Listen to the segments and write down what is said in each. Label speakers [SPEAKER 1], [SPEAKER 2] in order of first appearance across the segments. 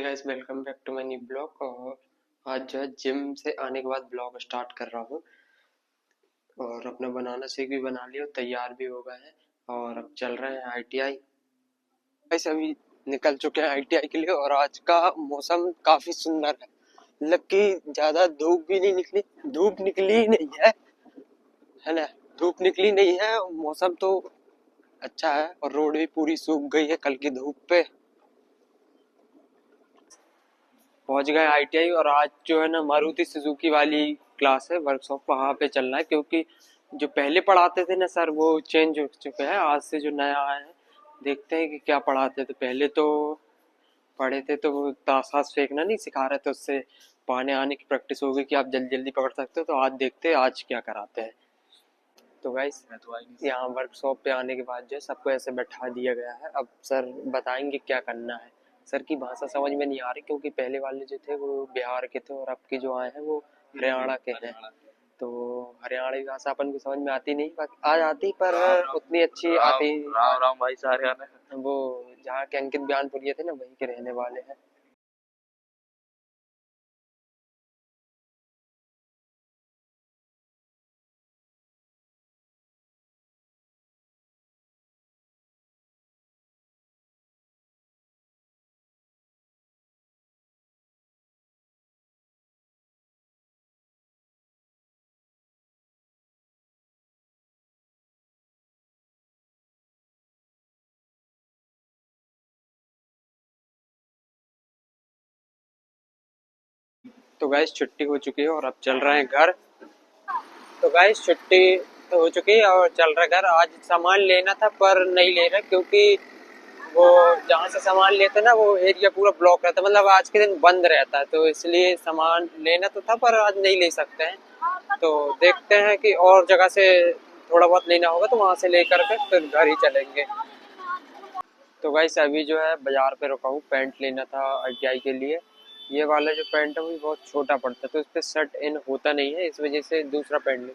[SPEAKER 1] Hi guys, welcome back to my new blog. और आज जो है जिम से आने के बाद ब्लॉग स्टार्ट कर रहा हूँ और अपना बनाना शेक भी बना लिया, तैयार भी हो गए हैं और अब चल रहे हैं आईटीआई। गाइस अभी निकल चुके हैं आईटीआई के लिए और आज का मौसम काफी सुंदर है। मतलब कि ज्यादा धूप भी नहीं निकली, धूप निकली ही नहीं है ना। धूप निकली नहीं है, मौसम तो अच्छा है और रोड भी पूरी सूख गई है कल की धूप पे। पहुंच गए आईटीआई और आज जो है ना मारुति सुजुकी वाली क्लास है, वर्कशॉप वहाँ पे चलना है, क्योंकि जो पहले पढ़ाते थे ना सर वो चेंज हो चुके हैं। आज से जो नया आया है देखते हैं कि क्या पढ़ाते थे। पहले तो पढ़े थे तो वो ताश फेंकना नहीं सिखा रहे थे, उससे पाने आने की प्रैक्टिस हो गई कि आप जल्दी जल्दी पकड़ सकते हो। तो आज देखते हैं आज क्या कराते हैं। तो गाइस यहाँ वर्कशॉप पे आने के बाद जो है सबको ऐसे बैठा दिया गया है। अब सर बताएंगे क्या करना है। सर की भाषा समझ में नहीं आ रही क्योंकि पहले वाले जो थे वो बिहार के थे और अब के जो आए हैं वो हरियाणा के हैं। तो हरियाणवी भाषा अपन को समझ में आती नहीं, आ जाती पर उतनी अच्छी आती।
[SPEAKER 2] राम राम भाई सारे आने।
[SPEAKER 1] वो जहाँ के अंकित बयानपुरिया थे ना वहीं के रहने वाले हैं। तो गाइस छुट्टी हो चुकी है और अब चल रहे हैं घर। तो गाइस छुट्टी तो हो चुकी है और चल रहा है घर। आज सामान लेना था पर नहीं ले रहा क्योंकि वो जहाँ से सामान लेते ना वो एरिया पूरा ब्लॉक रहता है, मतलब आज के दिन बंद रहता है। तो इसलिए सामान लेना तो था पर आज नहीं ले सकते हैं। तो देखते हैं कि और जगह से थोड़ा बहुत लेना होगा तो वहाँ से लेकर के फिर घर ही चलेंगे। तो गाइस अभी जो है बाजार पे रुका हूँ, पैंट लेना था आईटीआई के लिए। ये वाला जो पैंट है वो बहुत छोटा पड़ता है तो इस पर शर्ट इन होता नहीं है, इस वजह से दूसरा पैंट ले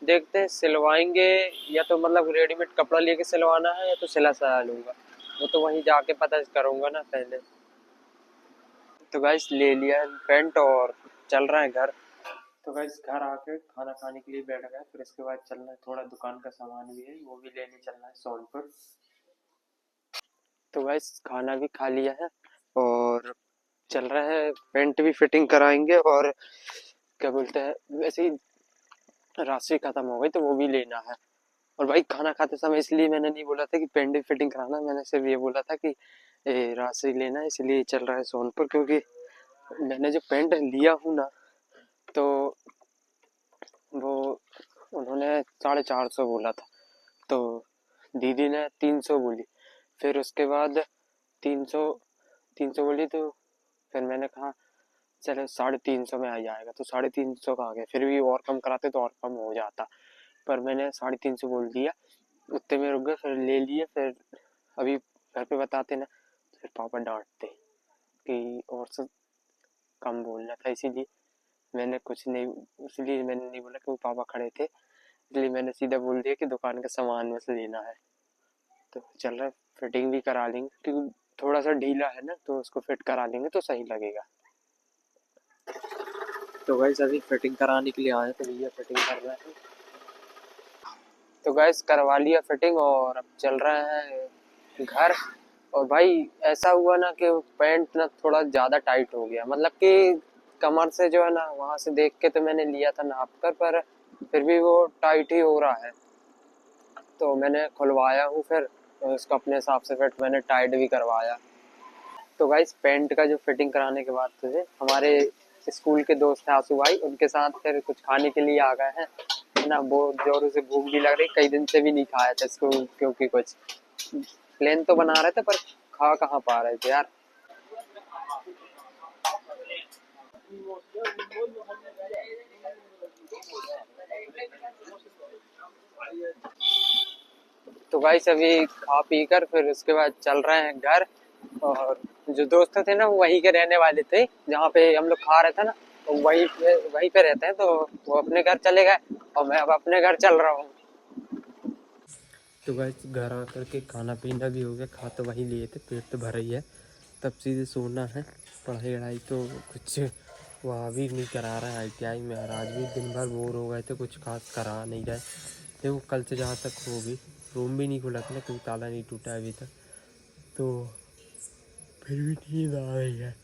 [SPEAKER 1] देखते हैं सिलवाएंगे या तो मतलब रेडीमेड कपड़ा लेके सिलवाना है या तो सिला सिला लूंगा। वो तो वहीं जाके पता करूंगा ना पहले। तो गाइस ले लिया पैंट और चल रहा है घर। तो गाइस घर आके खाना खाने के लिए बैठ गए, फिर इसके बाद चलना है, थोड़ा दुकान का सामान भी है वो भी लेने चलना है सोनपुर। तो गाइस खाना भी खा लिया है और चल रहा है, पेंट भी फिटिंग कराएंगे और क्या बोलते हैं वैसे ही राशि खत्म हो गई तो वो भी लेना है। और भाई खाना खाते समय इसलिए मैंने नहीं बोला था कि पेंट भी फिटिंग कराना, मैंने सिर्फ ये बोला था कि राशि लेना है इसलिए चल रहा है सोनपुर। क्योंकि मैंने जो पेंट लिया हूँ ना तो वो उन्होंने 450 बोला था, तो दीदी ने 300 बोली। फिर उसके बाद 300 300 बोली तो फिर मैंने कहा चलो 350 में आ जाएगा, तो 350 का आ गया। फिर भी और कम कराते तो और कम हो जाता, पर मैंने 350 बोल दिया, उतने में रुक गए। फिर ले लिए, फिर अभी घर पे बताते ना तो फिर पापा डांटते कि और सब कम बोलना था, इसीलिए मैंने कुछ नहीं, इसलिए मैंने नहीं बोला कि वो पापा खड़े थे, इसलिए मैंने सीधा बोल दिया कि दुकान का सामान बस लेना है। तो चल रहा है, फिटिंग भी करा लेंगे क्योंकि थोड़ा सा ढीला है ना तो उसको फिट करा लेंगे तो सही लगेगा। तो गाइस अभी फिटिंग कराने के लिए आए तो भैया फिटिंग कर रहे हैं। तो गाइस करवा लिया फिटिंग और अब चल रहे हैं घर। और भाई ऐसा हुआ ना कि पैंट ना थोड़ा ज़्यादा टाइट हो गया, मतलब कि कमर से जो है ना वहाँ से देख के तो मैंने लिया था नाप कर, पर फिर भी वो टाइट ही हो रहा है। तो मैंने खुलवाया हूँ, फिर उसको अपने हिसाब से फिट मैंने टाइट भी करवाया। तो गाइस पेंट का जो फिटिंग कराने के बाद तुझे हमारे स्कूल के दोस्त हैं आंसू भाई, उनके साथ फिर कुछ खाने के लिए आ गए हैं, है ना। बहुत जोरों से भूख भी लग रही, कई दिन से भी नहीं खाया था इसको, क्योंकि कुछ प्लान तो बना रहे थे पर खा कहाँ पा रहे थे यार। तो गाइस अभी खा पी कर फिर उसके बाद चल रहे हैं घर। और जो दोस्त थे ना वो वहीं के रहने वाले थे, जहाँ पे हम लोग खा रहे थे ना, तो वहीं पे रहते हैं। तो वो अपने घर चले गए और मैं अब अपने घर चल रहा हूँ। तो गाइस घर आकर के खाना पीना भी हो गया, खा तो वहीं लिए थे, पेट तो भर ही है, तब सीधे सोना है। पढ़ाई वढ़ाई तो कुछ वहाँ भी नहीं करा रहा है ITI में, और आज भी दिन भर बोर हो गए थे, कुछ खास करा नहीं रहे। देखो कल से जहाँ तक होगी, रूम भी नहीं खुला था ना, क्योंकि ताला नहीं टूटा अभी तक, तो फिर भी नींद आ रही है।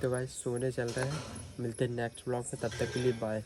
[SPEAKER 1] तो भाई सोने चल रहे हैं, मिलते हैं नेक्स्ट ब्लॉग में, तब तक के लिए बाय।